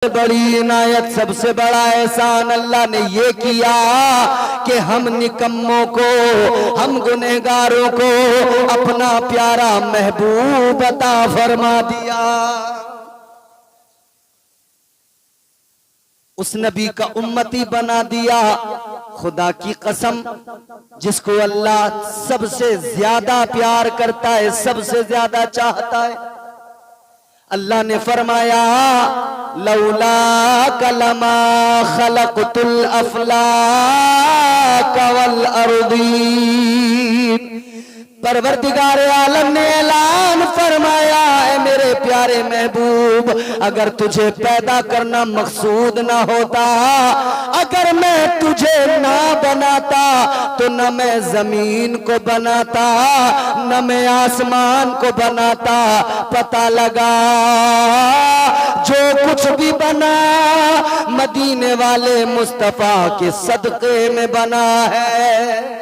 बड़ी इनायत, सबसे बड़ा एहसान अल्लाह ने ये किया कि हम निकम्मों को, हम गुनहगारों को अपना प्यारा महबूब अता फरमा दिया। उस नबी का उम्मती बना दिया। खुदा की कसम, जिसको अल्लाह सबसे ज्यादा प्यार करता है, सबसे ज्यादा चाहता है, अल्लाह ने फरमाया लौला कलमा खलक़तुल अफ़लाक वल अर्दीन। परवरदिगार आलम ने ऐलान फरमाया, है मेरे प्यारे महबूब, अगर तुझे पैदा करना मकसूद ना होता, अगर मैं तुझे ना बनाता तो न मैं जमीन को बनाता, न मैं आसमान को बनाता। पता लगा जो कुछ भी बना मदीने वाले मुस्तफा के सदके में बना है।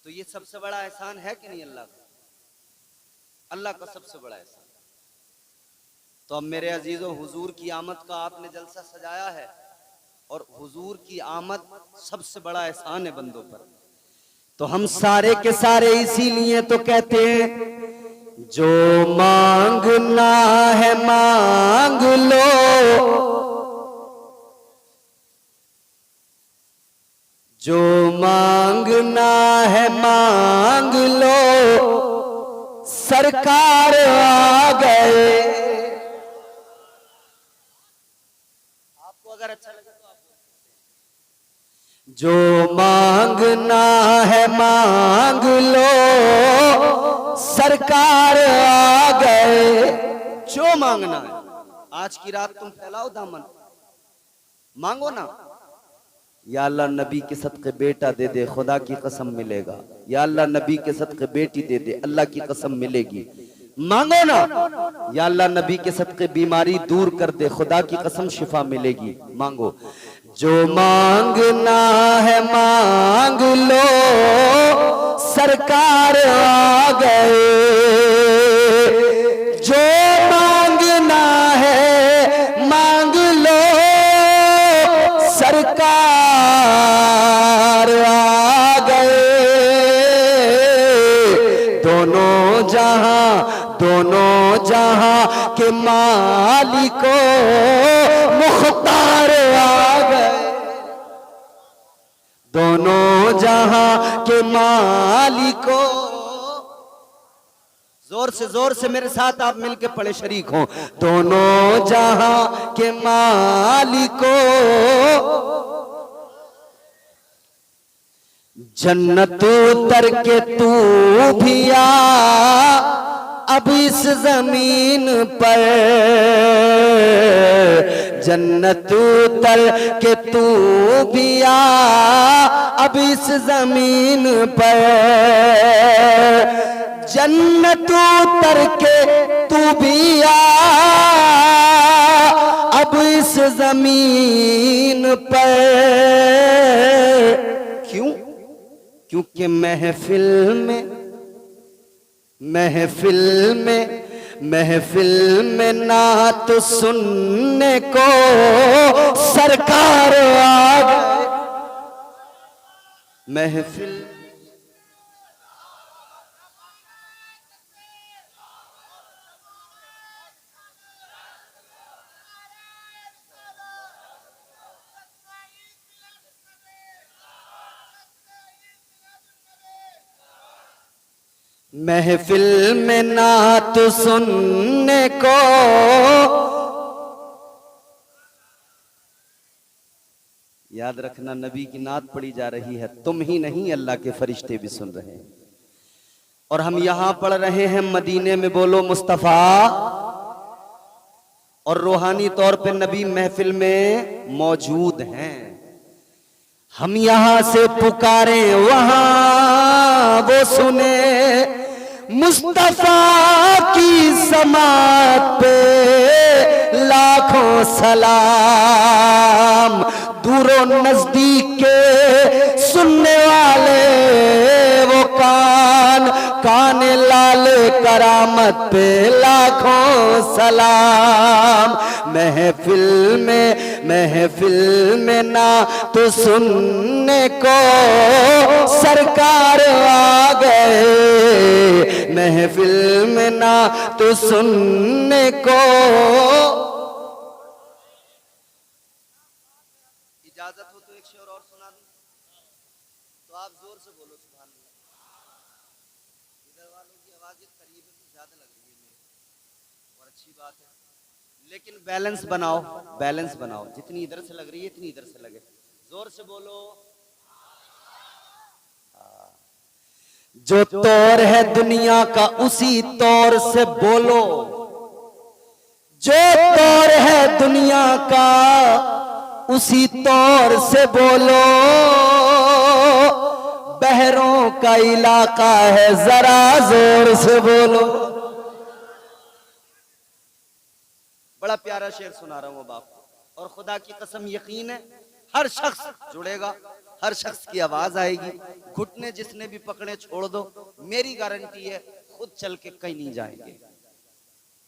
तो ये सबसे बड़ा एहसान है कि नहीं अल्लाह का? अल्लाह का सबसे बड़ा एहसान। तो अब मेरे अजीजों, हुजूर की आमद का आपने जलसा सजाया है, और हुजूर की आमद सबसे बड़ा एहसान है बंदों पर। तो हम सारे के सारे इसीलिए तो कहते हैं, जो मांगना है मांग लो, जो मांगना है मांग लो, सरकार आ गए। आपको अगर अच्छा लगे तो आप, जो मांगना है मांग लो, सरकार आ गए। जो मांगना है, आज की रात तुम फैलाओ दामन, मांगो ना। या अल्लाह नबी के सदके बेटा दे दे, खुदा की कसम मिलेगा। या अल्लाह नबी के सदके बेटी दे दे, अल्लाह की कसम मिलेगी। मांगो ना। या अल्लाह नबी के सदके बीमारी दूर कर दे, खुदा की कसम शिफा मिलेगी। मांगो। जो मांगना है मांग लो, सरकार आ गए। जो मांगना है मांग लो, सरकार आ गए। दोनों जहां के मालिको मुख्तार आ गए। दोनों जहां के मालिको, जोर से मेरे साथ आप मिलके पढ़े, शरीक हो। दोनों जहां के मालिको, जन्नत उतर के तू भी आ अब इस जमीन पर, जन्नत उतर के तू भी आ अब इस जमीन पर, जन्नत उतर के तू भी आ अब इस जमीन पर। क्यों? क्योंकि महफिल में नात सुनने को सरकार आ गए। महफिल में नात सुनने को, याद रखना नबी की नात पढ़ी जा रही है, तुम ही नहीं अल्लाह के फरिश्ते भी सुन रहे हैं। और हम यहां पढ़ रहे हैं मदीने में, बोलो मुस्तफा। और रूहानी तौर पे नबी महफिल में मौजूद हैं। हम यहां से पुकारे वहां वो सुने, मुस्तफा की समात पे लाखों सलाम। दूरों नजदीक के सुनने वाले वो कान, कान लाले करामत पे लाखों सलाम। महफिल में ना तो सुनने को सरकार आ गए, महफिल में ना तो सुनने को। इजाजत हो तो एक शेर और सुना दूं, तो आप जोर से बोलो सुभान अल्लाह। इधर वालों की आवाज करीब से ज्यादा लग रही है मेरे, और अच्छी बात है, लेकिन बैलेंस बनाओ, बैलेंस बनाओ। जितनी इधर से लग रही है इतनी इधर से लगे। जोर से बोलो। जो तौर है दुनिया का उसी तौर से बोलो, जो तौर है दुनिया का उसी तौर से बोलो। बहरों का इलाका है जरा जोर से बोलो। बड़ा प्यारा शेर सुना रहा हूं बाप, और खुदा की कसम यकीन है हर शख्स जुड़ेगा, हर शख्स की आवाज आएगी। घुटने जिसने भी पकड़े छोड़ दो, मेरी गारंटी है खुद चल के कहीं नहीं जाएंगे।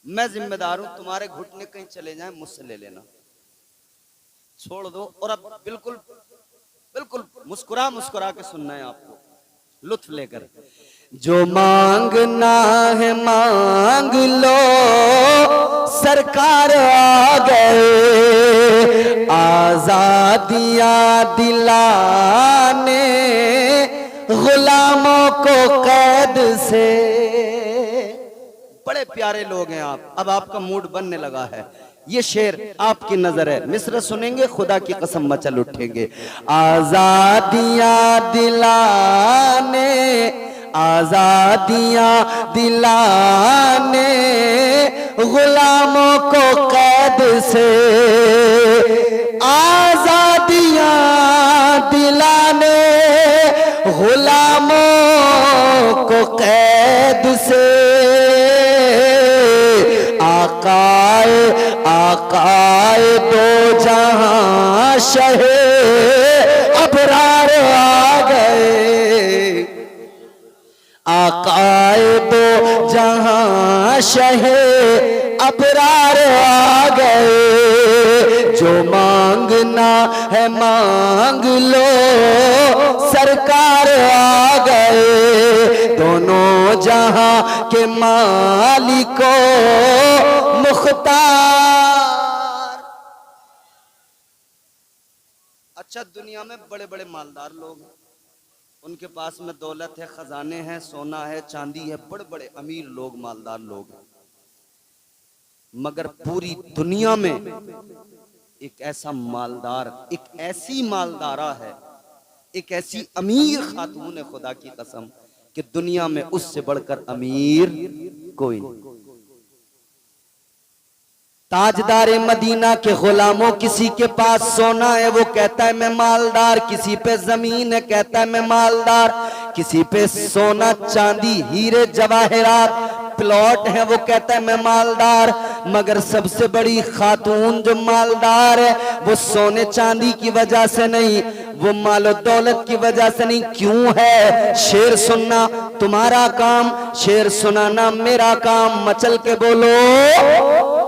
मैं जिम्मेदार हूं, तुम्हारे घुटने कहीं चले जाएं मुझसे ले लेना, छोड़ दो। और अब बिल्कुल बिल्कुल मुस्कुरा मुस्कुरा के सुनना है आपको, लुत्फ लेकर। जो मांगना है मांग लो, सरकार आ गए आजादियां दिलाने गुलामों को कैद से। बड़े प्यारे लोग हैं आप, अब आपका मूड बनने लगा है। ये शेर आपकी नजर है, मिस्र सुनेंगे खुदा की कसम मचल उठेंगे। आजादियां दिलाने, आजादियां दिलाने गुलामों को कैद से, आजादियां दिलाने गुलामों को कैद से। आकाए आकाए दो जहां शहे अबरार आ गए, आकाए दो जहां शहे अबरार आ गए। जो मांगना है मांग लो, सरकार आ गए दोनों जहां के मालिको मुख्तार। अच्छा, दुनिया में बड़े बड़े मालदार लोग हैं, उनके पास में दौलत है, खजाने हैं, सोना है, चांदी है, बड़े बड़े अमीर लोग, मालदार लोग हैं। मगर पूरी दुनिया में एक ऐसा मालदार, एक ऐसी मालदारा है, एक ऐसी अमीर खातून है खुदा की कसम कि दुनिया में उससे बढ़कर अमीर कोई नहीं। ताजदारे मदीना के गुलामों, किसी के पास सोना है वो कहता है मैं मालदार, किसी पे जमीन है कहता है मैं मालदार, किसी पे सोना चांदी हीरे जवाहरात प्लॉट है वो कहता है मैं मालदार। मगर सबसे बड़ी खातून जो मालदार है वो सोने चांदी की वजह से नहीं, वो मालो दौलत की वजह से नहीं। क्यों है? शेर सुनना तुम्हारा काम, शेर सुनाना मेरा काम। मचल के बोलो।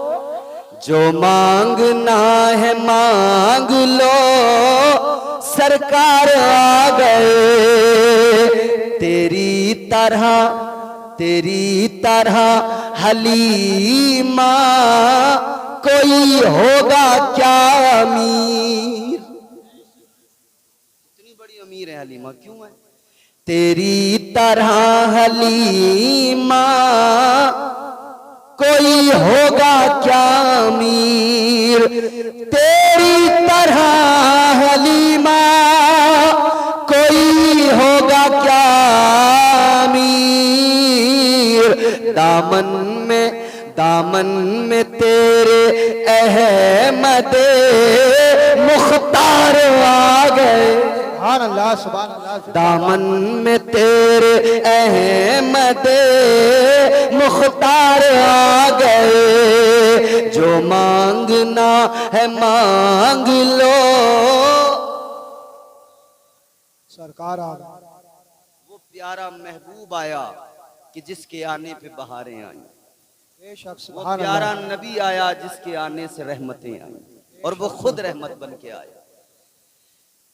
जो मांगना है मांग लो, सरकार आ गए तेरी तरह हलीमा कोई होगा क्या अमीर। इतनी बड़ी अमीर है हलीमा, क्यों है? तेरी तरह हलीमा कोई होगा क्या अमीर, तेरी तरह हलीमा कोई होगा क्या अमीर। दामन में तेरे अहमद मुख्तार आ गए। सुभान अल्लाह सुभान अल्लाह। दामन में तेरे अहमद मुख्तार आ गए, जो मांगना है मांग लो। सरकार आ गए। वो प्यारा महबूब आया कि जिसके आने पे बहारें आई, बेशक वो सुभान प्यारा अल्लाह। नबी आया जिसके आने से रहमतें आई, और वो खुद रहमत बन के आया।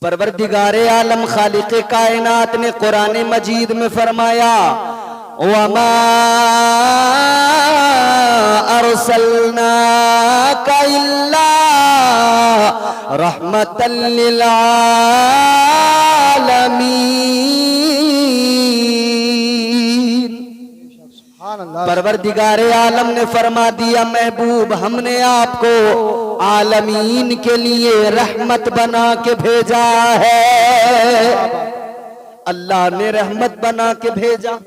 परवरदिगारे आलम खालिक़े कायनात ने कुरान मजीद में फरमाया, वमा अरसलनाका इल्ला रहमतल लिल आलमीन। सुभान अल्लाह। परवरदिगारे आलम ने फरमा दिया, महबूब हमने आपको आलमीन के लिए रहमत बना के भेजा है। अल्लाह ने रहमत बना के भेजा,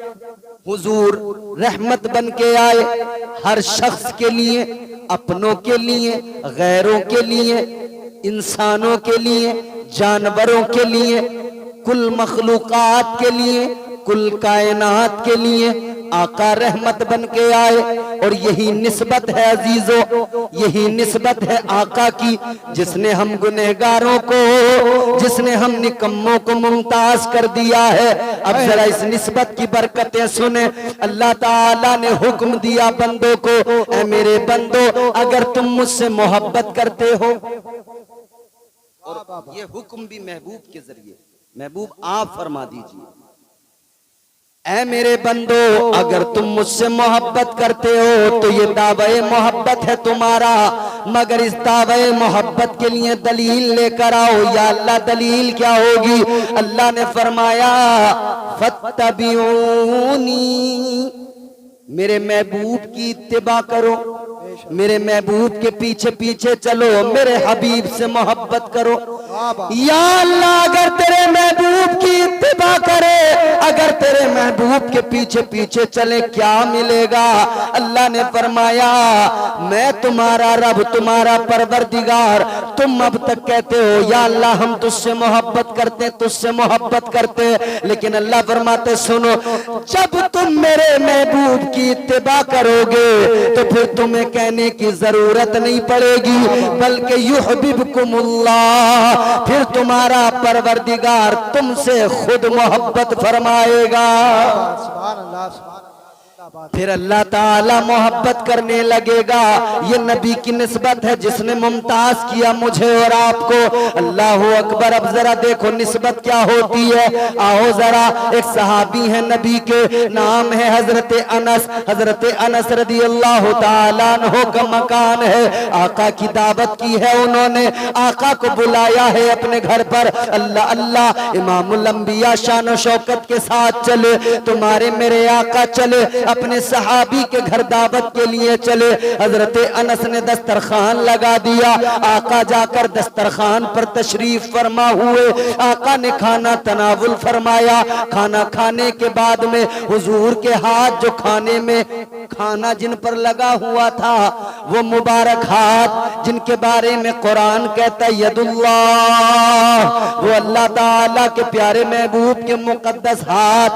हुजूर रहमत बन के आए, हर शख्स के लिए, अपनों के लिए, गैरों के लिए, इंसानों के लिए, जानवरों के लिए, कुल मखलूकात के लिए, कुल कायनात के लिए आका रहमत बन के आए। और यही निस्बत है अजीजों, यही निस्बत है आका की, जिसने हम गुनहगारों को, जिसने हम निकम्मों को मुमताज कर दिया है। अब जरा इस निस्बत की बरकतें सुने। अल्लाह ताला ने हुक्म दिया बंदों को, ऐ मेरे बंदो अगर तुम मुझसे मोहब्बत करते हो, और ये हुक्म भी महबूब के जरिए, महबूब आप फरमा दीजिए, ऐ मेरे बंदो अगर तुम मुझसे मोहब्बत करते हो तो ये दावे मोहब्बत है तुम्हारा, मगर इस दावे मोहब्बत के लिए दलील लेकर आओ। या अल्लाह दलील क्या होगी? अल्लाह ने फरमाया, फत्तबिऊनी, मेरे महबूब की इत्तिबा करो, मेरे महबूब के पीछे पीछे चलो, मेरे हबीब से मोहब्बत करो। या अल्लाह अगर तेरे महबूब की इत्तिबा करे, अगर तेरे महबूब के पीछे पीछे चले, क्या मिलेगा? अल्लाह ने फरमाया, मैं तुम्हारा रब, तुम्हारा परवरदिगार। तुम अब तक कहते हो या अल्लाह हम तुझसे मोहब्बत करते, तुझसे मोहब्बत करते, लेकिन अल्लाह फरमाते सुनो, जब तुम मेरे महबूब की इत्तिबा करोगे तो फिर तुम्हें कहने की जरूरत नहीं पड़ेगी, बल्कि युहब्बुकुमुल्लाह, फिर तुम्हारा परवरदिगार तुमसे खुद मोहब्बत फरमाएगा। सुभान अल्लाह सुभान अल्लाह। फिर अल्लाह ताला मोहब्बत करने लगेगा। ये नबी की निस्बत है जिसने मुमताज किया मुझे और आपको। अल्लाह अकबर। अब जरा देखो निस्बत क्या होती है। आओ जरा, एक सहाबी है नबी के, नाम है हजरत अनस। हजरत अनस रदी अल्लाह ताला अन्हु का मकान है। आका की दावत की है उन्होंने, आका को बुलाया है अपने घर पर। अल्लाह अल्लाह, इमामुल अंबिया शान और शौकत के साथ चले, तुम्हारे मेरे आका चले, अपने सहाबी के घर दावत के लिए चले। हजरत अनस ने दस्तरखान लगा दिया। आका जाकर दस्तरखान पर तशरीफ फरमा हुए। आका ने खाना तनावुल फरमाया। खाना खाने के बाद में हुजूर के हाथ, जो खाने में खाना जिन पर लगा हुआ था, वो मुबारक हाथ जिनके बारे में कुरान कहता है यदुल्लाह, वो अल्लाह ताला के प्यारे महबूब के मुकद्दस हाथ,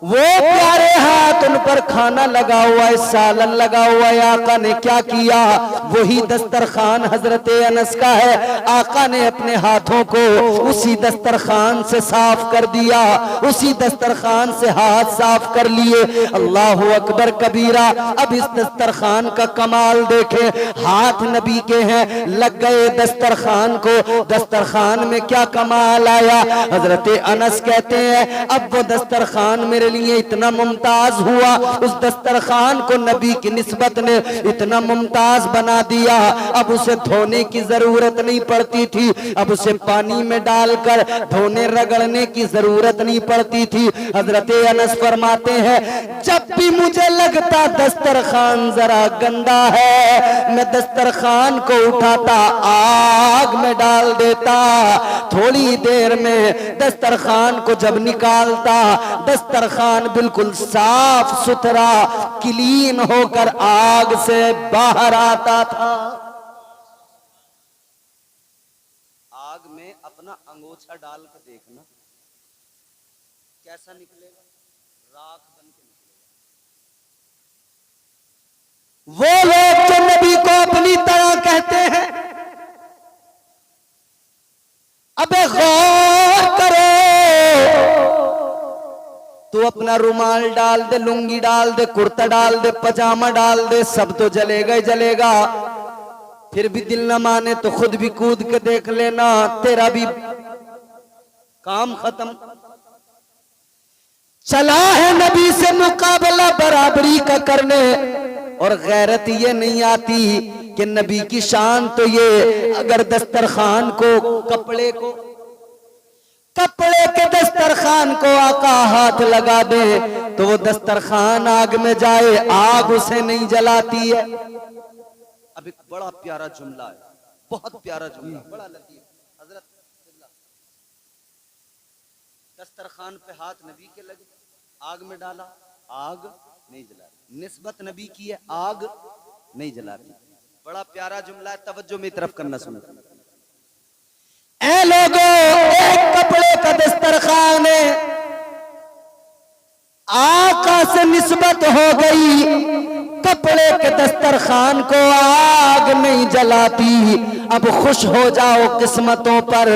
वो प्यारे हाथ, उन पर खाना लगा हुआ है, सालन लगा हुआ है। आका ने क्या किया? वही दस्तरखान हजरत अनस का है। आका ने अपने हाथों को उसी दस्तरखान से साफ कर दिया, उसी दस्तरखान से हाथ साफ कर लिए। अल्लाह अकबर कबीरा। अब इस दस्तरखान का कमाल देखे, हाथ नबी के हैं, लग गए दस्तरखान को। दस्तरखान में क्या कमाल आया? हजरत अनस कहते हैं अब वो दस्तरखान मेरे लिए इतना मुमताज हुआ, उस दस्तरखान को नबी की निस्बत ने इतना मुमताज बना दिया, अब उसे धोने की जरूरत नहीं पड़ती थी, अब उसे पानी में डालकर धोने रगड़ने की जरूरत नहीं पड़ती थी। हजरत अनस फरमाते हैं जब भी मुझे लगता दस्तरखान जरा गंदा है, मैं दस्तरखान को उठाता, आग में डाल देता, थोड़ी देर में दस्तरखान को जब निकालता, दस्तरखान बिल्कुल साफ सुथरा क्लीन होकर आग से बाहर आता था। आग आग में अपना अंगोछा डाल के देखना कैसा निकलेगा, राख बन के निकलेगा। वो लोग जो नबी को अपनी तरह कहते हैं, अबे गौर करो, तू अपना रुमाल डाल दे, लुंगी डाल दे, कुर्ता डाल दे, पजामा डाल दे, सब तो जलेगा ही जलेगा। फिर भी दिल न माने तो खुद भी कूद के देख लेना, तेरा भी काम खत्म। चला है नबी से मुकाबला बराबरी का करने, और गैरत ये नहीं आती कि नबी की शान तो ये, अगर दस्तरखान को कपड़े के दस्तरखान को आका हाथ लगा दे तो वो दस्तरखान आग में जाए, आग उसे नहीं जलाती है। अब एक बड़ा प्यारा जुमला है, बहुत प्यारा जुमला, बड़ा लतीफ। हजरत दस्तरखान पे हाथ नबी के लगे, आग में डाला, आग नहीं जलाती। निस्बत नबी की है, आग नहीं जलाती। बड़ा प्यारा जुमला है, तवज्जो मेरी तरफ करना सुनो। ऐ लोगों, एक कपड़े का दस्तरखान है, आका से निस्बत हो गई, कपड़े के दस्तरखान को आग नहीं जलाती। अब खुश हो जाओ किस्मतों पर,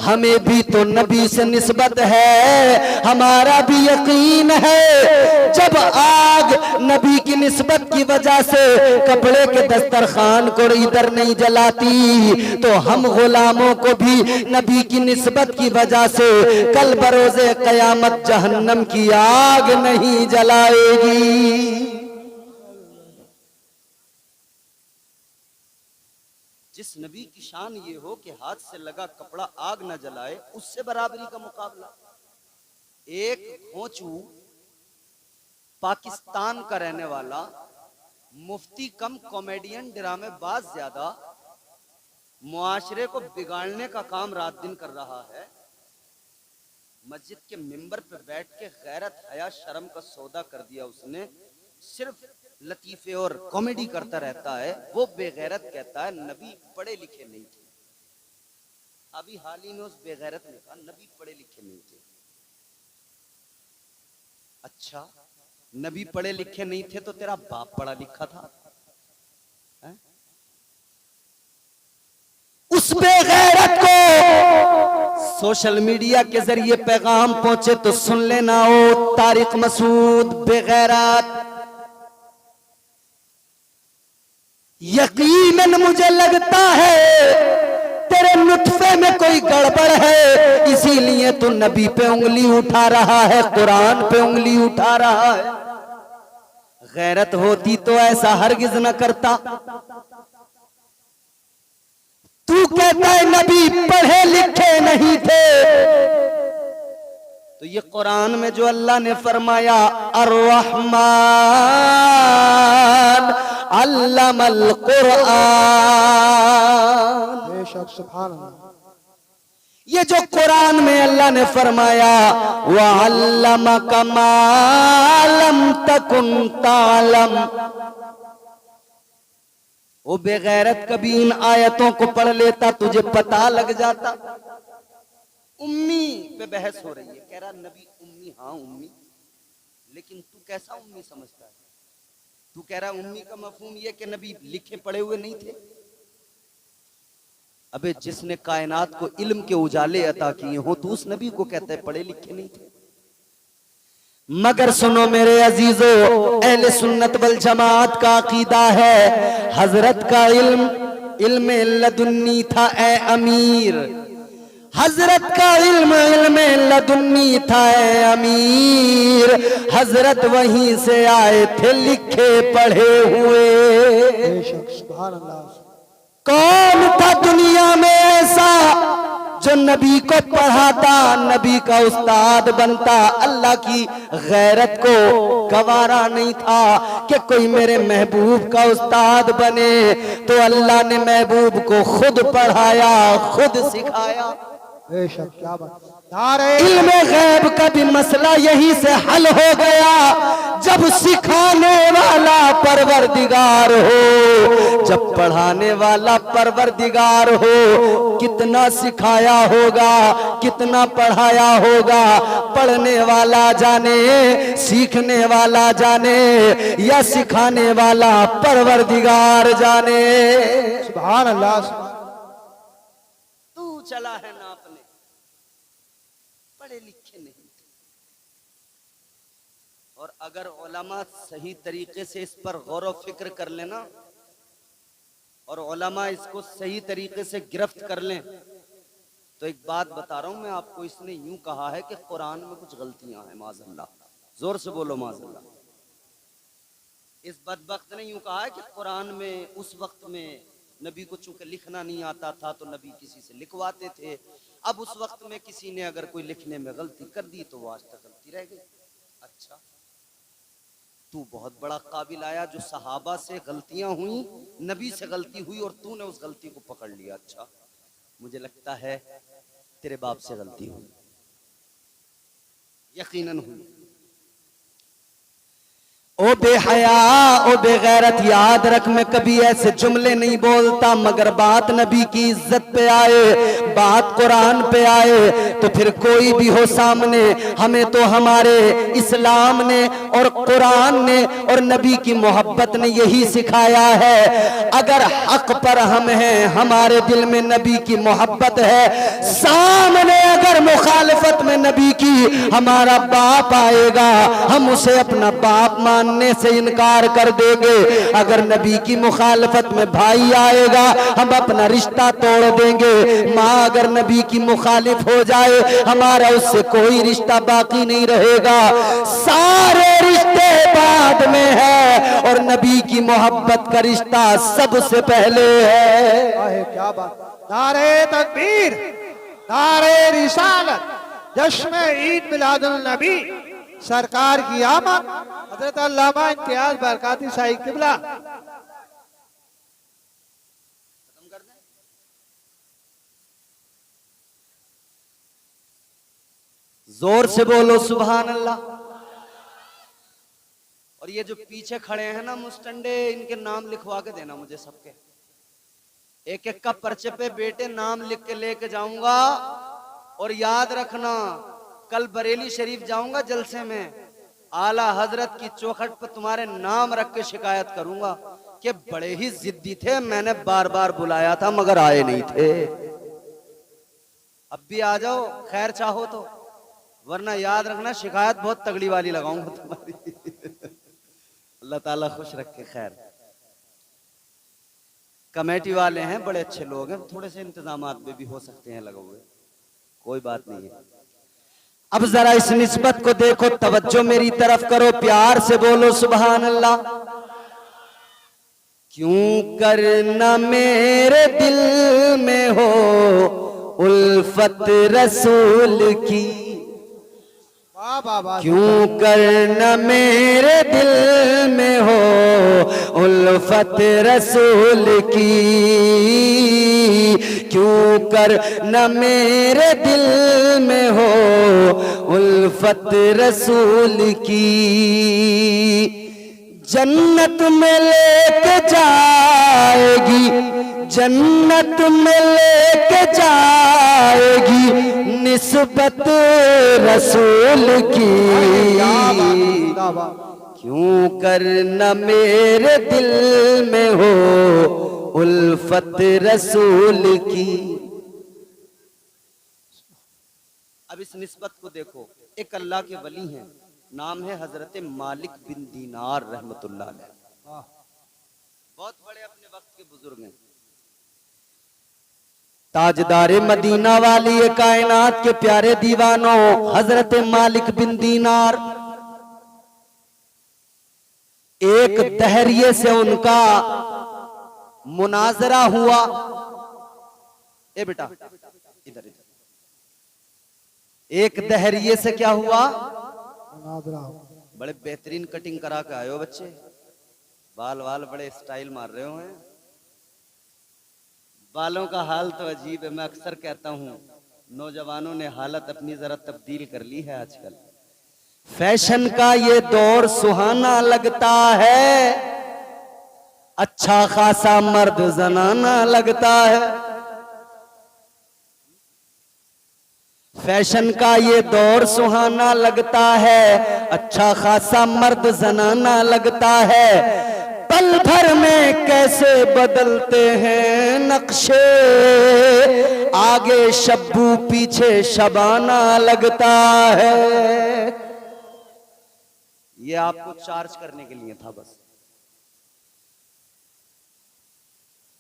हमें भी तो नबी से निस्बत है, हमारा भी यकीन है। जब आग नबी की निस्बत की वजह से कपड़े के दस्तरखान को इधर नहीं जलाती, तो हम गुलामों को भी नबी की निस्बत की वजह से कल बरोज़े क़यामत जहन्नम की आग नहीं जलाएगी। जिस नबी की शान ये हो कि हाथ से लगा कपड़ा आग न जलाए, उससे बराबरी का मुकाबला। एक घोंचू पाकिस्तान का रहने वाला, मुफ्ती कम कॉमेडियन, ड्रामेबाज ज्यादा, मुआशरे को बिगाड़ने का काम रात दिन कर रहा है, मस्जिद के मिंबर पे बैठ के गैरत हया शर्म का सौदा कर दिया उसने। सिर्फ लतीफे और कॉमेडी करता रहता है। वो बेगैरत कहता है नबी पढ़े लिखे नहीं थे। अभी हाल ही में उस बेगैरत ने कहा नबी पढ़े लिखे नहीं थे। अच्छा, नबी पढ़े लिखे नहीं थे तो तेरा बाप पढ़ा लिखा था है? उस बेगैरत को सोशल मीडिया के जरिए पैगाम पहुंचे तो सुन लेना। ओ तारिक मसूद बेगैरत, यकीनन मुझे लगता है तेरे नुत्फे में कोई गड़बड़ है, इसीलिए तू नबी पे उंगली उठा रहा है, कुरान पे उंगली उठा रहा है। गैरत होती तो ऐसा हरगिज न करता। तू कहता है नबी पढ़े लिखे नहीं थे, तो ये कुरान में जो अल्लाह ने फरमाया अर्रहमान अल्लमल कुरान, बेशक सुभान अल्लाह, ये जो कुरान में अल्लाह ने फरमाया वअल्लमका मा लम तकुन तालम, वो बेगैरत कभी इन आयतों को पढ़ लेता तुझे पता लग जाता। उम्मी पे बहस हो रही है, कह रहा नबी उम्मी, हाँ उम्मी, लेकिन तू कैसा उम्मी समझता है? तू कह रहा उम्मी का मफहूम ये कि नबी लिखे पढ़े हुए नहीं थे। अबे जिसने कायनात को इल्म के उजाले अता किए हो, तू उस नबी को कहता है पढ़े लिखे नहीं थे। मगर सुनो मेरे अजीजों, अहले सुन्नत वल जमात का अकीदा है हजरत का इल्म लदुन्नी था ए अमीर, हजरत का इल्म लदुन्नी था ए अमीर, हजरत वहीं से आए थे लिखे पढ़े हुए। बेशक सुभान अल्लाह। कौन था दुनिया में ऐसा जो नबी को पढ़ाता, नबी का उस्ताद बनता? अल्लाह की गैरत को गवारा नहीं था कि कोई मेरे महबूब का उस्ताद बने, तो अल्लाह ने महबूब को खुद पढ़ाया, खुद सिखाया। बेशक क्या बात। नारे इल्मे गैब का भी मसला यही से हल हो गया जब सिखाने वाला परवरदिगार हो, जब पढ़ाने वाला परवरदिगार हो। कितना सिखाया होगा, कितना पढ़ाया होगा, पढ़ने वाला जाने, सीखने वाला जाने, या सिखाने वाला परवरदिगार जाने। सुभान अल्लाह। तू चला है नापने, पढ़े लिखे नहीं थे। और अगर उलमा सही तरीके से इस पर गौर व फिक्र कर लेना और उलमा इसको सही तरीके से गिरफ्त कर लें, तो एक बात बता रहा हूं मैं आपको, इसने यूं कहा है कि कुरान में कुछ गलतियां हैं माज़अल्लाह। जोर से बोलो माज़अल्लाह। इस बदबख्त ने यूं कहा है कि कुरान में उस वक्त में नबी को चूंकि लिखना नहीं आता था तो नबी किसी से लिखवाते थे। अब उस वक्त में किसी ने अगर कोई लिखने में गलती कर दी तो वो आज तक गलती रह गई। अच्छा, तू बहुत बड़ा काबिल आया जो सहाबा से गलतियां हुई, नबी से गलती हुई और तूने उस गलती को पकड़ लिया। अच्छा, मुझे लगता है तेरे बाप से गलती हुई, यकीनन हुई। ओ बेहया, ओ बेगैरत, याद रख मैं कभी ऐसे जुमले नहीं बोलता, मगर बात नबी की इज्जत पे आए, बात कुरान पे आए तो फिर कोई भी हो सामने, हमें तो हमारे इस्लाम ने और कुरान ने और नबी की मोहब्बत ने यही सिखाया है। अगर हक पर हम हैं, हमारे दिल में नबी की मोहब्बत है, सामने अगर मुखालिफत में नबी की हमारा बाप आएगा, हम उसे अपना बाप मानने से इनकार कर देंगे। अगर नबी की मुखालफत में भाई आएगा, हम अपना रिश्ता तोड़ देंगे। माँ अगर नबी की मुखालिफ हो जाए, हमारा उससे कोई रिश्ता बाकी नहीं रहेगा। सारे रिश्ते बाद में है और नबी की मोहब्बत का रिश्ता सबसे पहले है। क्या बात। नारे तकबीर, नारे रिसालत, जश्न ईद मिलादुल नबी, सरकार की आमद, हजरत अल्लामा इम्तियाज बरकाती शाही किबला। जोर से बोलो सुभान अल्लाह। और ये जो पीछे खड़े हैं ना मुस्टंडे, इनके नाम लिखवा के देना मुझे सबके, एक एक का पर्चे पे बेटे नाम लिख के लेके जाऊंगा। और याद रखना, कल बरेली शरीफ जाऊंगा जलसे में, आला हजरत की चौखट पर तुम्हारे नाम रख के शिकायत करूंगा कि बड़े ही जिद्दी थे, मैंने बार बार बुलाया था मगर आए नहीं थे। अब भी आ जाओ खैर चाहो तो, वरना याद रखना शिकायत बहुत तगड़ी वाली लगाऊंगा तुम्हारी। अल्लाह ताला खुश रखे। खैर, कमेटी वाले हैं, बड़े अच्छे लोग हैं, थोड़े से इंतजामात में भी हो सकते हैं लगे हुए, कोई बात नहीं है। अब जरा इस निस्बत को देखो, तवज्जो मेरी तरफ करो, प्यार से बोलो सुभान अल्लाह। क्यों करना मेरे दिल में हो उल्फत रसूल की, क्यों करना मेरे दिल में हो उल्फत रसूल की, क्यों करना मेरे दिल में हो उल्फत रसूल की। जन्नत में लेके जाएगी, जन्नत में लेके जाएगी निस्बत रसूल की, क्यों करना मेरे दिल में हो उल्फत रसूल की। अब इस निस्बत को देखो, एक अल्लाह के वली हैं, नाम है हजरत मालिक बिन दीनार रहमतुल्लाह अलैह, बहुत बड़े अपने वक्त के बुजुर्ग हैं, ताजदारे मदीना वाली ये कायनात के प्यारे दीवानों हजरत मालिक बिन दीनार। एक दहरिये से उनका मुनाजरा हुआ। ए बेटा इधर इधर, एक दहरिये से क्या हुआ? बड़े बेहतरीन कटिंग करा के आए हो बच्चे, बाल वाल बड़े स्टाइल मार रहे हो हैं। बालों का हाल तो अजीब है, मैं अक्सर कहता हूं नौजवानों ने हालत अपनी जरा तब्दील कर ली है आजकल। फैशन का ये दौर सुहाना लगता है, अच्छा खासा मर्द जनाना लगता है। फैशन का ये दौर सुहाना लगता है, अच्छा खासा मर्द जनाना लगता है। पल भर में कैसे बदलते हैं नक्शे, आगे शब्बू पीछे शबाना लगता है। ये आपको चार्ज करने के लिए था बस।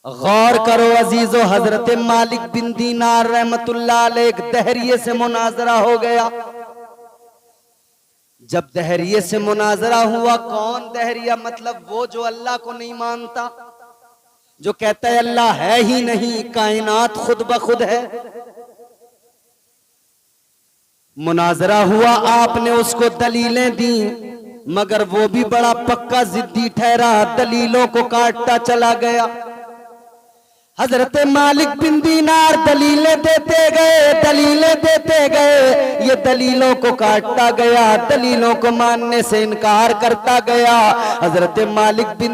गौर करो अजीजो, हजरत मालिक बिन दीनार रहमतुल्लाह अलैह एक दहरिये से मुनाजरा हो गया। जब दहरिये से मुनाजरा हुआ, कौन दहरिया? मतलब वो जो अल्लाह को नहीं मानता, जो कहता है अल्लाह है ही नहीं, कायनात खुद ब खुद है। मुनाजरा हुआ, आपने उसको दलीलें दी, मगर वो भी बड़ा पक्का जिद्दी ठहरा, दलीलों को काटता चला गया। हजरत मालिक बिन दीनार दलीलें देते गए, दलीलें देते गए, ये दलीलों को काटता गया, दलीलों को मानने से इनकार करता गया। हजरत मालिक बिन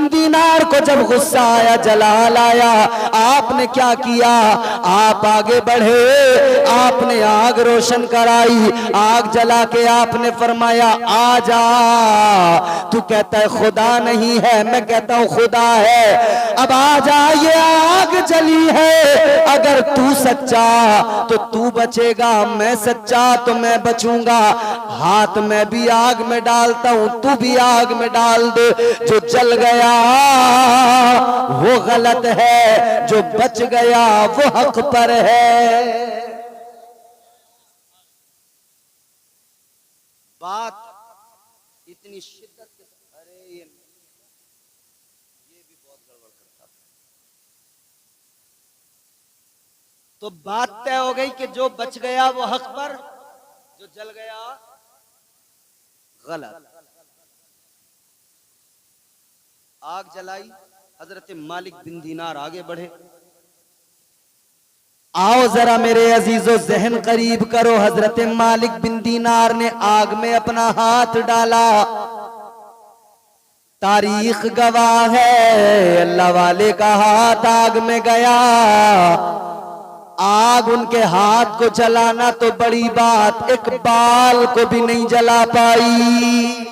दीनार को जब गुस्सा आया, जलाल आया, आपने क्या किया? आप आगे बढ़े, आपने आग रोशन कराई, आग जला के आपने फरमाया आ जा। तू कहता है खुदा नहीं है, मैं कहता हूं खुदा है। अब आ जा, ये आग जली है, अगर तू सच्चा तो तू बचेगा, मैं सच्चा तो मैं बचूंगा। हाथ मैं भी आग में डालता हूं, तू भी आग में डाल दे। जो जल गया वो गलत है, जो बच गया वो हक पर है। बात इतनी शिद्दत के साथ, अरे ये भी बहुत गड़बड़ करता था। तो बात तय हो गई कि जो बच गया वो हक पर, जो जल गया गलत। आग जलाई, हजरत मालिक बिन दीनार आगे बढ़े। आओ जरा मेरे अजीजों जहन करीब करो, हजरत मालिक बिन दीनार ने आग में अपना हाथ डाला। तारीख गवाह है, अल्लाह वाले का हाथ आग में गया। आग उनके हाथ को जलाना तो बड़ी बात, एक बाल को भी नहीं जला पाई।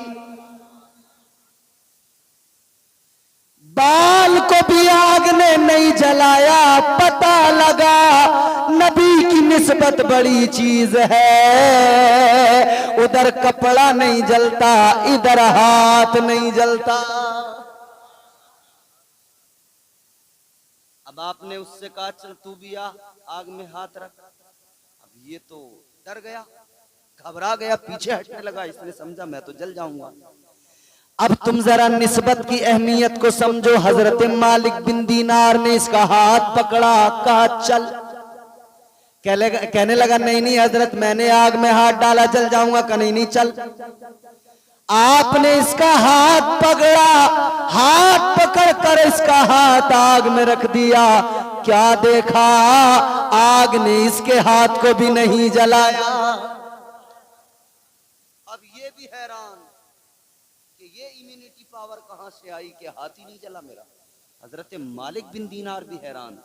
बाल को भी आग ने नहीं जलाया। पता लगा नबी की निस्बत बड़ी चीज है। उधर कपड़ा नहीं जलता, इधर हाथ नहीं जलता। अब आपने उससे कहा चल तू भी आ, आग में हाथ रख। अब ये तो डर गया, घबरा गया, पीछे हटने लगा। इसने समझा मैं तो जल जाऊंगा। अब तुम जरा निस्बत की अहमियत को समझो। हजरत मालिक बिन दीनार ने इसका हाथ पकड़ा, कहा चल। कहने लगा नहीं नहीं हजरत, मैंने आग में हाथ डाला, जल जाऊंगा। कहा नहीं नहीं चल। आपने इसका हाथ पकड़ा, हाथ पकड़ कर इसका हाथ आग में रख दिया। क्या देखा? आग ने इसके हाथ को भी नहीं जलाया। अब ये भी हैरान कि ये इम्यूनिटी पावर कहां से आई कि हाथ ही नहीं जला मेरा। हजरत मालिक बिन दीनार भी हैरान।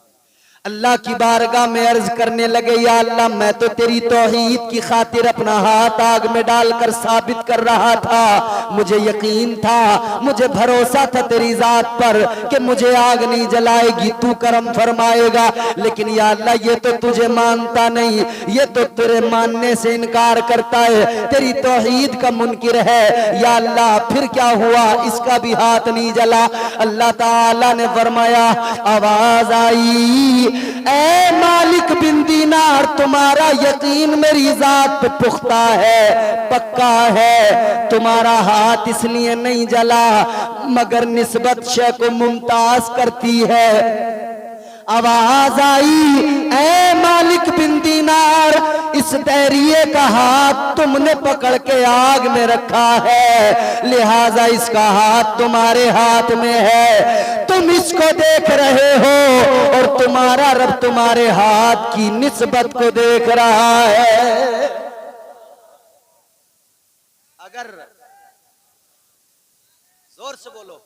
अल्लाह की बारगाह में अर्ज करने लगे, या अल्लाह मैं तो तेरी तौहीद की खातिर अपना हाथ आग में डालकर साबित कर रहा था। मुझे यकीन था, मुझे भरोसा था तेरी जात पर कि मुझे आग नहीं जलाएगी, तू करम फरमाएगा। लेकिन या अल्लाह ये तो तुझे मानता नहीं, ये तो तेरे मानने से इनकार करता है, तेरी तौहीद का मुनकिर है। या अल्लाह फिर क्या हुआ? इसका भी हाथ नहीं जला। अल्लाह ताला ने फरमाया, आवाज आई, ऐ मालिक बिन दीनार तुम्हारा यकीन मेरी जात पे पुख्ता है, पक्का है। तुम्हारा हाथ इसलिए नहीं जला मगर निस्बत शय को मुमताज करती है। आवाज आई, ऐ मालिक बिन दीनार इस दहरिये का हाथ तुमने पकड़ के आग में रखा है, लिहाजा इसका हाथ तुम्हारे हाथ में है। तुम इसको देख रहे हो और तुम्हारा रब तुम्हारे हाथ की निस्बत को देख रहा है। अगर जोर से बोलो,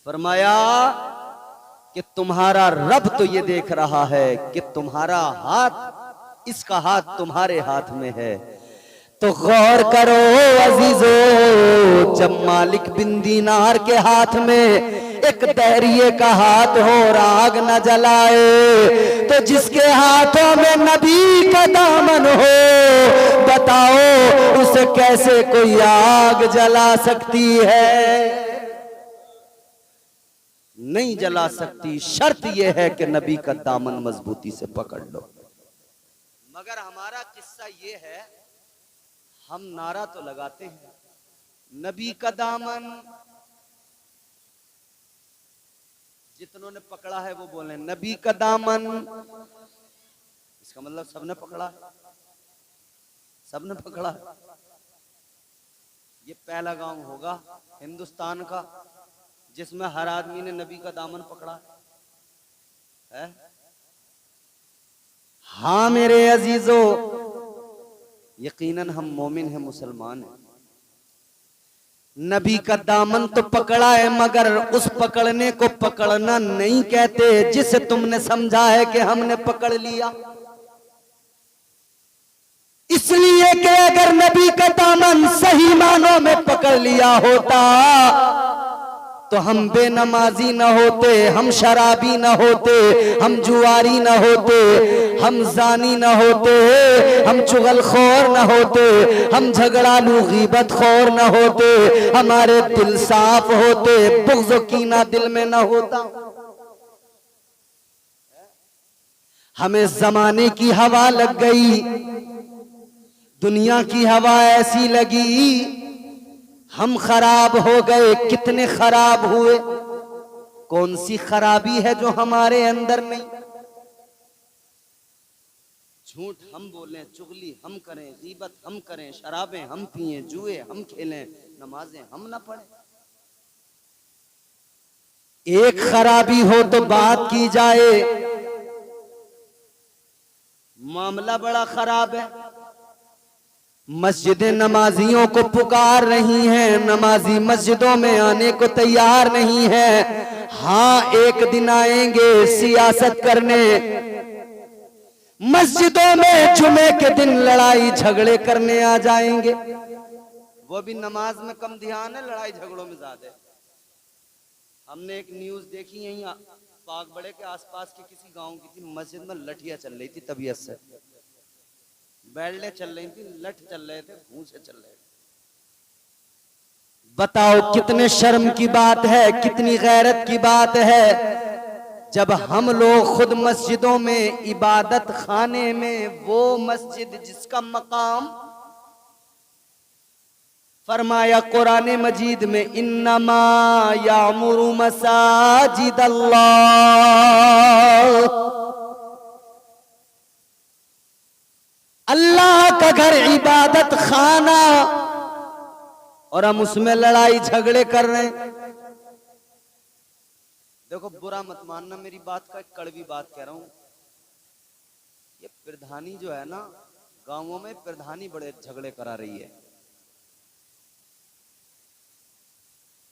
फरमाया कि तुम्हारा रब तो ये देख रहा है कि तुम्हारा हाथ, इसका हाथ तुम्हारे हाथ में है। तो गौर करो अजीजो, जब मालिक बिन दीनार के हाथ में एक दैरिये का हाथ हो और आग न जलाए, तो जिसके हाथों में नबी का दामन हो, बताओ उसे कैसे कोई आग जला सकती है? नहीं जला सकती। शर्त यह है कि नबी का दामन मजबूती से पकड़ लो। मगर हमारा किस्सा ये है, हम नारा तो लगाते हैं नबी का दामन, जितनों ने पकड़ा है वो बोले नबी का दामन। इसका मतलब सबने पकड़ा है, सबने पकड़ा है। ये पहला गांव होगा हिंदुस्तान का जिसमें हर आदमी ने नबी का दामन पकड़ा है। हाँ मेरे अजीजों, यकीनन हम मोमिन हैं, मुसलमान हैं। नबी का दामन तो पकड़ा है, मगर उस पकड़ने को पकड़ना नहीं कहते जिसे तुमने समझा है कि हमने पकड़ लिया। इसलिए कि अगर नबी का दामन सही मानों में पकड़ लिया होता तो हम बेनमाजी न होते, हम शराबी न होते, हम जुआरी न होते, हम जानी न होते, हम चुगलखोर न होते, हम झगड़ालू गीबत खोर न होते, हमारे दिल साफ होते, बुग़्ज़ और कीना दिल में न होता। हमें जमाने की हवा लग गई, दुनिया की हवा ऐसी लगी, हम खराब हो गए। कितने खराब हुए? कौन सी खराबी है जो हमारे अंदर नहीं? झूठ हम बोलें, चुगली हम करें, गीबत हम करें, शराबें हम पिएं, जुए हम खेलें, नमाजें हम ना पढ़ें। एक खराबी हो तो बात की जाए, मामला बड़ा खराब है। मस्जिदें नमाजियों को पुकार रही हैं, नमाजी मस्जिदों में आने को तैयार नहीं है। हाँ, एक दिन आएंगे सियासत करने, मस्जिदों में जुमे के दिन लड़ाई झगड़े करने आ जाएंगे। वो भी नमाज में कम ध्यान है, लड़ाई झगड़ों में ज्यादा। हमने एक न्यूज देखी यहीं पागबड़े के आसपास के किसी गांव की थी, मस्जिद में लठियां चल रही थी, तबीयत से बैल्डे चल रही थी, लठ चल रहे थे, भूसे चल रहे थे। बताओ कितने शर्म की बात है, कितनी गैरत की बात है, जब हम लोग खुद मस्जिदों में, इबादत खाने में, वो मस्जिद जिसका मकाम फरमाया कुरान मजीद में, इन्नमा यामुरु मसाजिद अल्लाह का घर इबादत खाना, और हम उसमें लड़ाई झगड़े कर रहे हैं। देखो बुरा मत मानना मेरी बात का, एक कड़वी बात कह रहा हूं। ये प्रधानी जो है ना, गांवों में प्रधानी बड़े झगड़े करा रही है।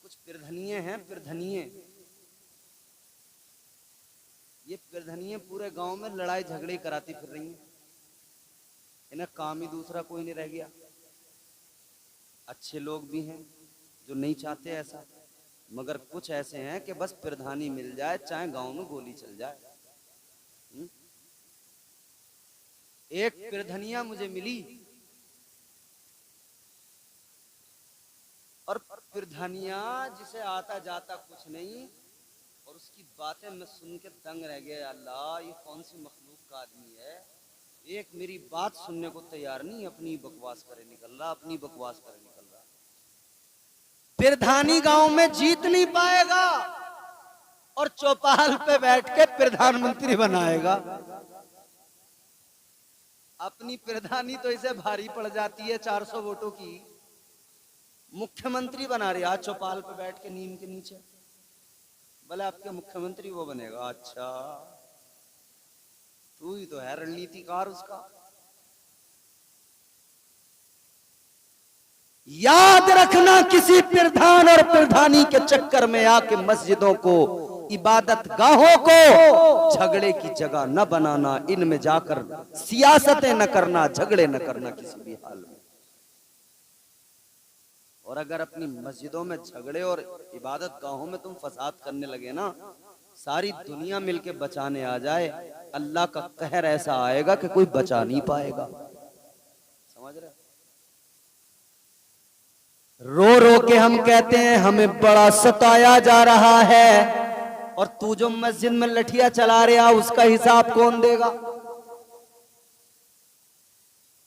कुछ प्रधानिये हैं, प्रधानिये, ये प्रधानिये पूरे गांव में लड़ाई झगड़े कराती फिर रही हैं। इन्हें काम ही दूसरा कोई नहीं रह गया। अच्छे लोग भी हैं जो नहीं चाहते ऐसा, मगर कुछ ऐसे हैं कि बस प्रधानी मिल जाए चाहे गांव में गोली चल जाए। एक प्रधानिया मुझे मिली, और प्रधानिया जिसे आता जाता कुछ नहीं, और उसकी बातें मैं सुन के दंग रह गया। अल्लाह, ये कौन सी मखलूक का आदमी है, एक मेरी बात सुनने को तैयार नहीं, अपनी बकवास करे निकल रहा, अपनी बकवास करे निकल रहा। प्रधानी गांव में जीत नहीं पाएगा और चौपाल पे बैठ के प्रधानमंत्री बनाएगा। अपनी प्रधानी तो इसे भारी पड़ जाती है 400 वोटों की, मुख्यमंत्री बना रहे आज चौपाल पे बैठ के नीम के नीचे। बोले आपके मुख्यमंत्री वो बनेगा। अच्छा, तू ही तो है रणनीतिकार उसका। याद रखना, किसी प्रधान और प्रधानी के चक्कर में आके मस्जिदों को, इबादत गाहों को झगड़े की जगह न बनाना। इनमें जाकर सियासतें न करना, झगड़े न करना किसी भी हाल में। और अगर अपनी मस्जिदों में झगड़े और इबादत गाहों में तुम फसाद करने लगे ना, सारी दुनिया मिलके बचाने आ जाए, अल्लाह का कहर ऐसा आएगा कि कोई बचा नहीं पाएगा। समझ रहे? रो रो के हम कहते हैं हमें बड़ा सताया जा रहा है, और तू जो मस्जिद में लठिया चला रहा उसका हिसाब कौन देगा?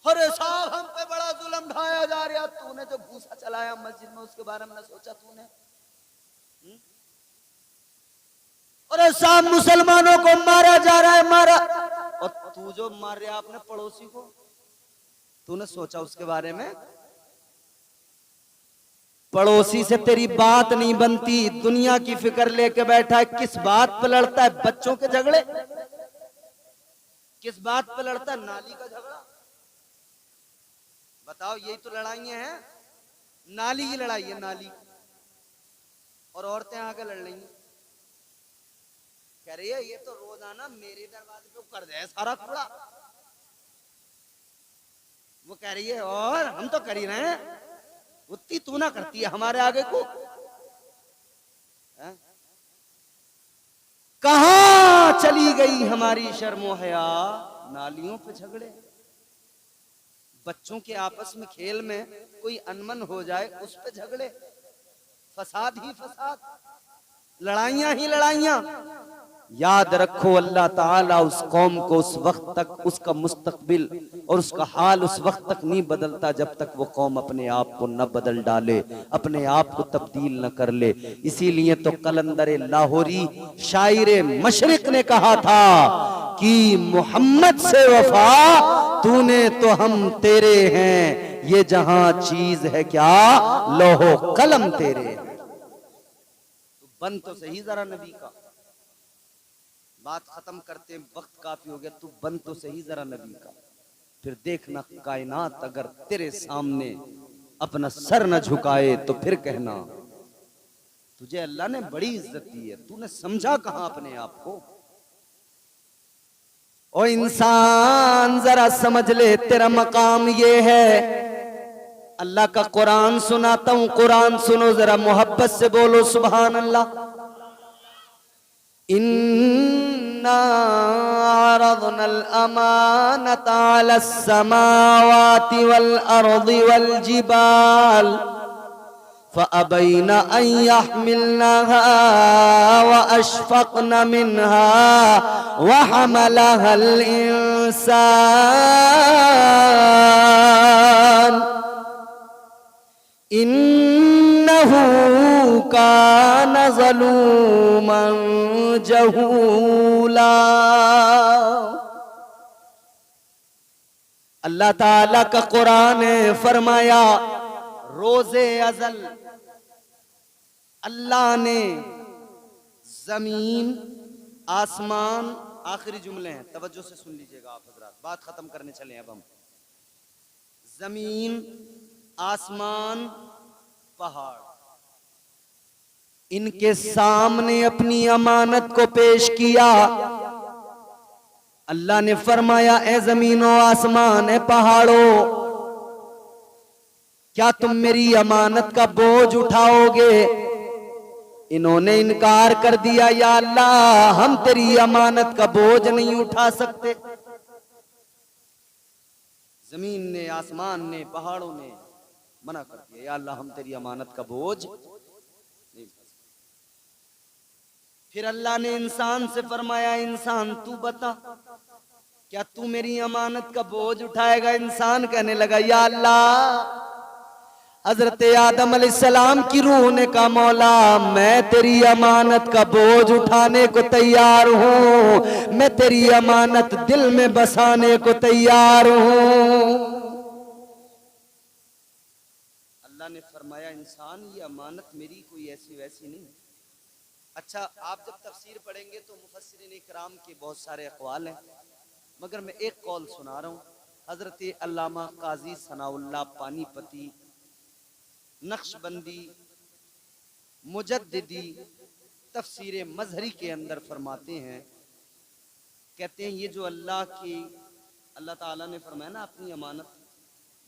अरे साहब हम पे बड़ा जुल्म ढाया जा रहा, तूने जो भूसा चलाया मस्जिद में उसके बारे में न सोचा तूने? अरे साहब मुसलमानों को मारा जा रहा है, मारा, और तू जो मार रहा अपने पड़ोसी को, तूने सोचा उसके बारे में? पड़ोसी से तेरी बात नहीं बनती, दुनिया की फिक्र लेके बैठा है। किस बात पे लड़ता है? बच्चों के झगड़े। किस बात पे लड़ता है? नाली का झगड़ा। बताओ, यही तो लड़ाइयां हैं। नाली की लड़ाई है, नाली। और औरतें आके लड़ रही हैं, कह रही है ये तो रोजाना मेरे दरवाजे पे कर दे सारा कूड़ा। वो कह रही है और हम तो कर ही रहे हैं, उतनी तू ना करती है हमारे आगे को। कहां चली गई हमारी शर्मो हया? नालियों पे झगड़े, बच्चों के आपस में खेल में कोई अनमन हो जाए उस पे झगड़े, फसाद ही फसाद, लड़ाइयां ही लड़ाइयां। याद रखो, अल्लाह ताला उस कौम को उस वक्त तक, उसका मुस्तकबिल और उसका हाल उस वक्त तक नहीं बदलता जब तक वो कौम अपने आप को न बदल डाले, अपने आप को तब्दील न कर ले। इसीलिए तो कलंदर लाहौरी शायर मशरिक ने कहा था कि मोहम्मद से वफा तूने तो हम तेरे हैं, ये जहां चीज है क्या लोहो कलम तेरे। तो बन तो सही जरा नबी का, बात खत्म करते वक्त काफी हो गया। तू बन तो सही जरा नबी का, फिर देखना कायनात अगर तेरे सामने अपना सर न झुकाए तो फिर कहना तुझे अल्लाह ने बड़ी इज्जत दी है, तूने समझा कहां अपने आप को। ओ इंसान जरा समझ ले, तेरा मकाम ये है। अल्लाह का कुरान सुनाता हूं, कुरान सुनो जरा, मोहब्बत से बोलो सुभान अल्लाह। इन्ना अरदनल अमानता अलस समावाति वल अर्दि वल जिबाल फअबैना अन यहमिलनहा व अशफक़न मिनहा व हमलहल इंसान इन्नहु कान ज़लूमन जहूला। अल्लाह ताला का कुरान है, फरमाया रोजे अजल अल्लाह ने जमीन आसमान, आखिरी जुमले हैं, तवज्जो से सुन लीजिएगा आप हजरात, बात खत्म करने चले अब हम। जमीन, आसमान, पहाड़, इनके सामने अपनी अमानत को पेश किया। अल्लाह ने फरमाया ए जमीनों आसमान, ए पहाड़ों, क्या तुम मेरी अमानत का बोझ उठाओगे? इन्होंने इनकार कर दिया, या अल्लाह हम तेरी अमानत का बोझ नहीं उठा सकते। जमीन ने, आसमान ने, पहाड़ों ने मना कर दिया, या अल्लाह हम तेरी अमानत का बोझ नहीं उठा सकते। फिर अल्लाह ने इंसान से फरमाया इंसान तू बता, क्या तू मेरी अमानत का बोझ उठाएगा? इंसान कहने लगा या अल्लाह, हजरत आदम अलैहिस्सलाम की रूह ने कहा मौला मैं तेरी अमानत का बोझ उठाने को तैयार हूं, मैं तेरी अमानत दिल में बसाने को तैयार हूं। अल्लाह ने फरमाया इंसान ये अमानत मेरी कोई ऐसी वैसी नहीं। अच्छा, आप जब तफसीर पढ़ेंगे तो मुफस्सिरीन इकराम के बहुत सारे अक़वाल हैं, मगर मैं एक कौल सुना रहा हूँ। हजरत अल्लामा काजी सनाउल्लाह पानीपती नक्शबंदी मुजद्दिदी तफसीर मजहरी के अंदर फरमाते हैं, कहते हैं ये जो अल्लाह ताला ने फरमाया ना अपनी अमानत,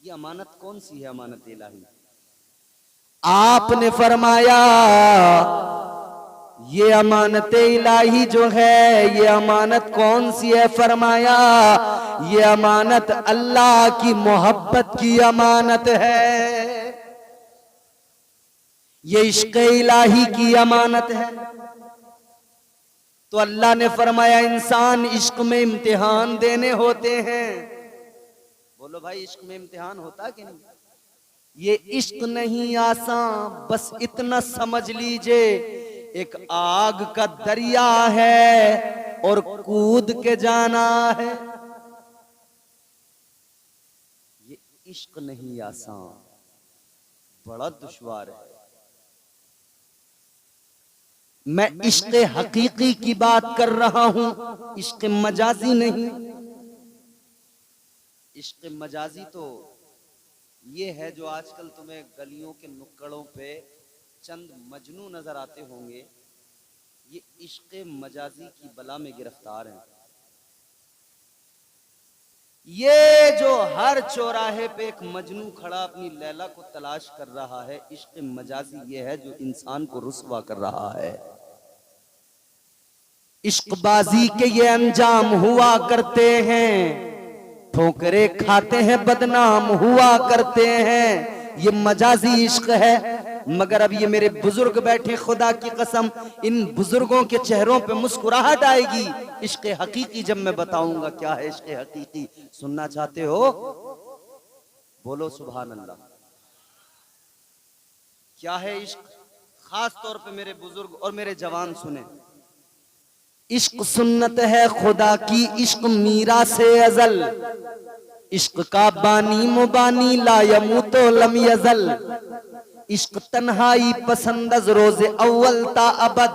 ये अमानत कौन सी है? अमानत इलाही। आपने फरमाया ये अमानत इलाही जो है, ये अमानत कौन सी है? फरमाया ये अमानत अल्लाह की मोहब्बत की अमानत है, ये इश्क इलाही की अमानत है। तो अल्लाह ने फरमाया इंसान इश्क में इम्तिहान देने होते हैं। बोलो भाई, इश्क में इम्तिहान होता कि नहीं? ये इश्क नहीं आसान, बस इतना समझ लीजिए एक आग का दरिया है और कूद के जाना है। ये इश्क नहीं आसान, बड़ा दुश्वार है। मैं इश्क हकीकी की बात कर रहा हूं, इश्क मजाजी नहीं। इश्क मजाजी तो ये है जो आजकल तुम्हें गलियों के नुक्कड़ों पे चंद मजनू नजर आते होंगे, ये इश्क मजाजी की बला में गिरफ्तार हैं। ये जो हर चौराहे पे एक मजनू खड़ा अपनी लैला को तलाश कर रहा है, इश्क मजाजी ये है जो इंसान को रुस्वा कर रहा है। इश्कबाजी के ये अंजाम हुआ करते हैं, ठोकरे खाते हैं, बदनाम हुआ करते हैं, ये मजाजी इश्क है। मगर अब ये मेरे बुजुर्ग बैठे, खुदा की कसम इन बुजुर्गों के चेहरों पे मुस्कुराहट आएगी इश्क हकीकी जब मैं बताऊंगा क्या है इश्क हकीकी। सुनना चाहते हो? बोलो सुभान अल्लाह। क्या है इश्क? खास तौर पे मेरे बुजुर्ग और मेरे जवान सुने। इश्क सुन्नत है खुदा की, इश्क मीरा से अजल, इश्क का बानी मुबानी ला यमूतो लम यजल, इश्क तन्हाई पसंदज रोजे अव्वल ता अबद,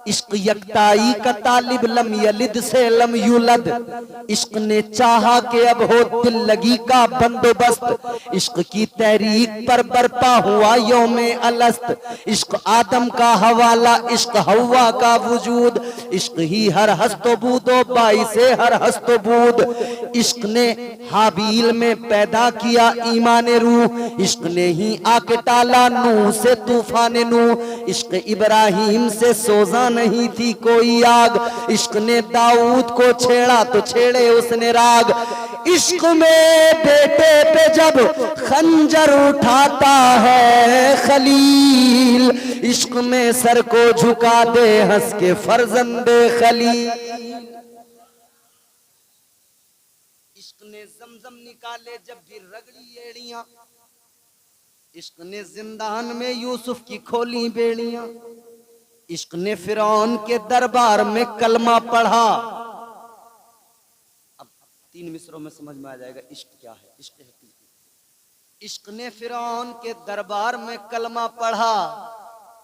इश्क यकताई का तालिब लम यलिद से लम युलद, इश्क ने चाहा कि अब हो दिल लगी का बंदोबस्त, इश्क की तहरीक पर बरपा हुआ यौमे अलस्त, इश्क आदम का हवाला, इश्क हवा का वजूद, इश्क ही हर हस्तबूदो बाई से हर हस्तबूद, इश्क ने हाबील में पैदा किया ईमान रूह, इश्क ने ही आके टाला नूह से तूफान नूह, इश्क इब्राहिम से सोजा नहीं थी कोई आग, इश्क ने दाऊद को छेड़ा तो छेड़े उसने राग, इश्क में बेटे पे जब खंजर उठाता है खलील, इश्क में सर को झुका दे हंस के फर्जंदे खलील, इश्क ने जमजम निकाले जब भी रगड़ी एड़ियां, इश्क ने जिंदान में यूसुफ की खोली बेड़ियां, इश्क ने फिरौन के दरबार में कलमा पढ़ा। अब 3 मिसरों में समझ में आ जाएगा इश्क क्या है, इश्क हकीकी। इश्क ने फिरौन के दरबार में कलमा पढ़ा,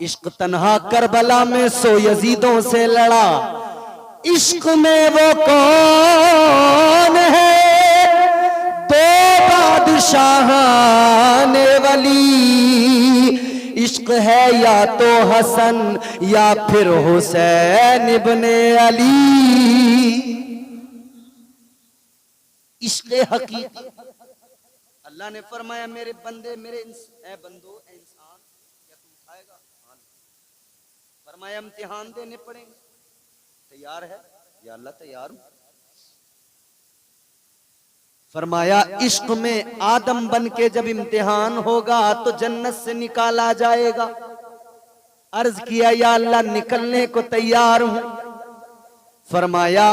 इश्क तन्हा करबला में सो यजीदों से लड़ा, इश्क में वो कौन है दो बादशाहाने वली, इश्क है या तो हसन या फिर हुसैन इब्ने अली। इश्क हकीकी अल्लाह ने फरमाया मेरे बंदे मेरे बंदो इंसान क्या तू उठाएगा? फरमाया इम्तिहान देने पड़ेंगे, तैयार है? या अल्लाह तैयार हूं। फरमाया इश्क में आदम बन के जब इम्तिहान होगा तो जन्नत से निकाला जाएगा। अर्ज किया या अल्लाह निकलने को तैयार हूं। फरमाया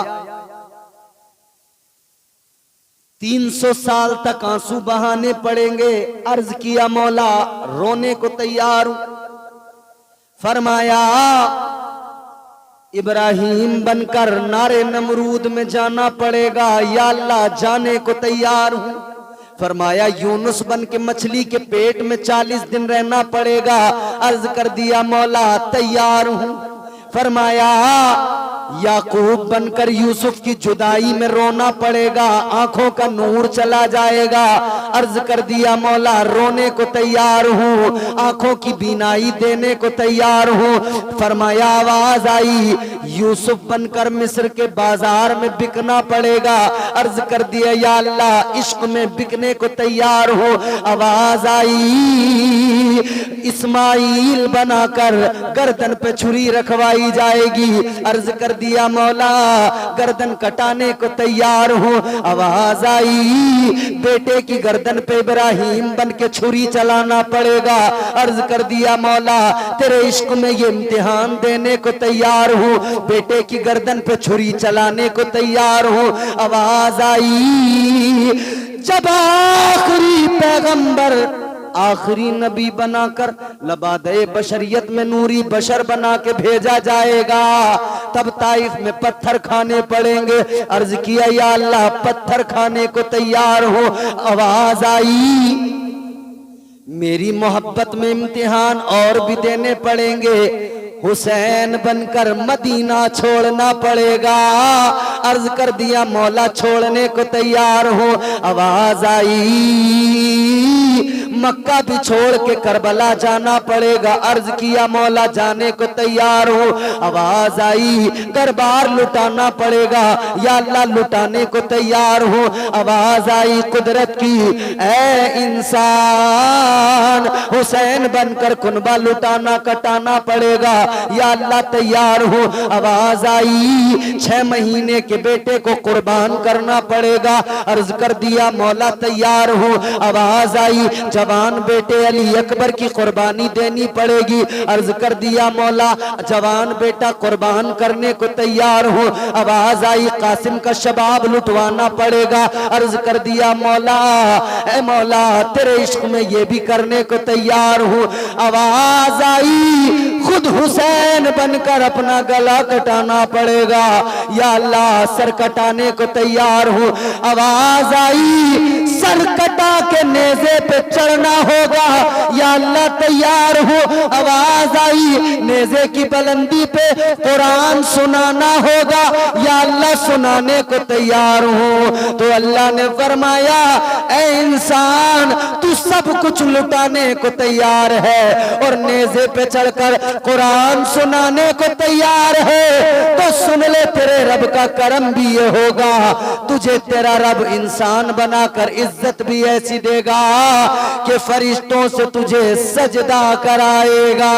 300 साल तक आंसू बहाने पड़ेंगे। अर्ज किया मौला रोने को तैयार हूं। फरमाया इब्राहिम बनकर नारे नमरूद में जाना पड़ेगा। या अल्लाह जाने को तैयार हूं। फरमाया यूनुस बन के मछली के पेट में 40 दिन रहना पड़ेगा। अर्ज कर दिया मौला तैयार हूं। फरमाया याकूब बनकर यूसुफ की जुदाई में रोना पड़ेगा, आंखों का नूर चला जाएगा। अर्ज कर दिया मौला रोने को तैयार हूँ, आंखों की बीनाई देने को तैयार हूँ। फरमाया आवाज आई यूसुफ बनकर मिस्र के बाजार में बिकना पड़ेगा। अर्ज कर दिया या अल्लाह इश्क में बिकने को तैयार हो। आवाज आई इस्माइल बनाकर गर्दन पे छुरी रखवाई जाएगी। अर्ज कर दिया मौला गर्दन कटाने को तैयार हूँ। आवाज आई बेटे की गर्दन पे इब्राहिम बन के छुरी चलाना पड़ेगा। अर्ज कर दिया मौला तेरे इश्क में ये इम्तिहान देने को तैयार हूँ, बेटे की गर्दन पे छुरी चलाने को तैयार हूँ। आवाज आई जब आखिरी पैगंबर आखिरी नबी बनाकर लबादे बशरियत में नूरी बशर बना के भेजा जाएगा, तब ताइफ में पत्थर खाने पड़ेंगे। अर्ज किया या अल्लाह पत्थर खाने को तैयार हो। आवाज आई मेरी मोहब्बत में इम्तिहान और भी देने पड़ेंगे, हुसैन बनकर मदीना छोड़ना पड़ेगा। अर्ज कर दिया मौला छोड़ने को तैयार हो। आवाज आई मक्का भी छोड़ के करबला जाना पड़ेगा। अर्ज किया मौला जाने को तैयार हो। आवाज आई दरबार लुटाना पड़ेगा, या अल्लाह लुटाने को तैयार हो। आवाज आई कुदरत की ऐ इंसान हुसैन बनकर कुनबा लुटाना कटाना पड़ेगा, या अल्लाह तैयार हो। आवाज आई 6 महीने के बेटे को कुर्बान करना पड़ेगा। अर्ज कर दिया मौला तैयार हो। आवाज आई जवान बेटे अली अकबर की कुर्बानी देनी पड़ेगी। अर्ज कर दिया मौला जवान बेटा कुर्बान करने को तैयार हो। आवाज आई कासिम का शबाब लुटवाना पड़ेगा। अर्ज कर दिया मौला ए मौला तेरे इश्क में ये भी करने को तैयार हूँ। आवाज आई खुद हुसैन बनकर अपना गला कटाना पड़ेगा, या अल्लाह सर कटाने को तैयार हूँ। आवाज आई सर कटा के नेज़े पे चढ़ना होगा, या अल्लाह तैयार हो। आवाज आई नेज़े की बुलंदी पे कुरान सुनाना होगा, या अल्लाह सुनाने को तैयार हो। तो अल्लाह ने फरमाया ऐ इंसान तू सब कुछ लुटाने को तैयार है और नेज़े पे चढ़कर कुरान सुनाने को तैयार है, तो सुन ले तेरे रब का करम भी ये होगा, तुझे तेरा रब इंसान बनाकर इज्जत भी ऐसी देगा कि फरिश्तों से तुझे सजदा कराएगा।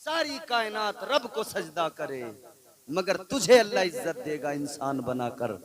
सारी कायनात रब को सजदा करे, मगर तुझे अल्लाह इज्जत देगा इंसान बनाकर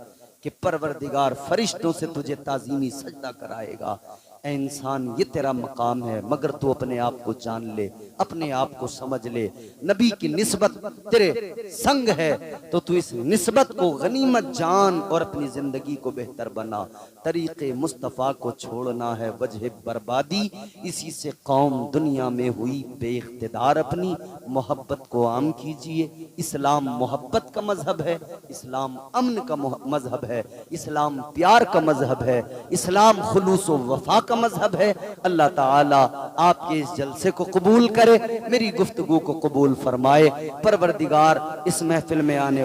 कि परवरदिगार फरिश्तों से तुझे ताजीमी सजदा कराएगा। ऐ इंसान ये तेरा मकाम है, मगर तू अपने आप को जान ले, अपने आप को समझ ले। नबी की निस्बत तेरे संग है तो तू इस निस्बत को गनीमत जान और अपनी जिंदगी को बेहतर बना। तरीके मुस्तफ़ा को छोड़ना है वजह बर्बादी, इसी से कौम दुनिया में हुई बेइख्तिदार। अपनी मोहब्बत को आम कीजिए। इस्लाम मोहब्बत का मजहब है, इस्लाम अमन का मजहब है, इस्लाम प्यार का मजहब है, इस्लाम खुलूस व वफा का मजहब है। अल्लाह ताला आपके इस जलसे को कबूल करे, मेरी गुफ्तगू को कबूल फरमाए। परवरदिगार इस महफिल में आने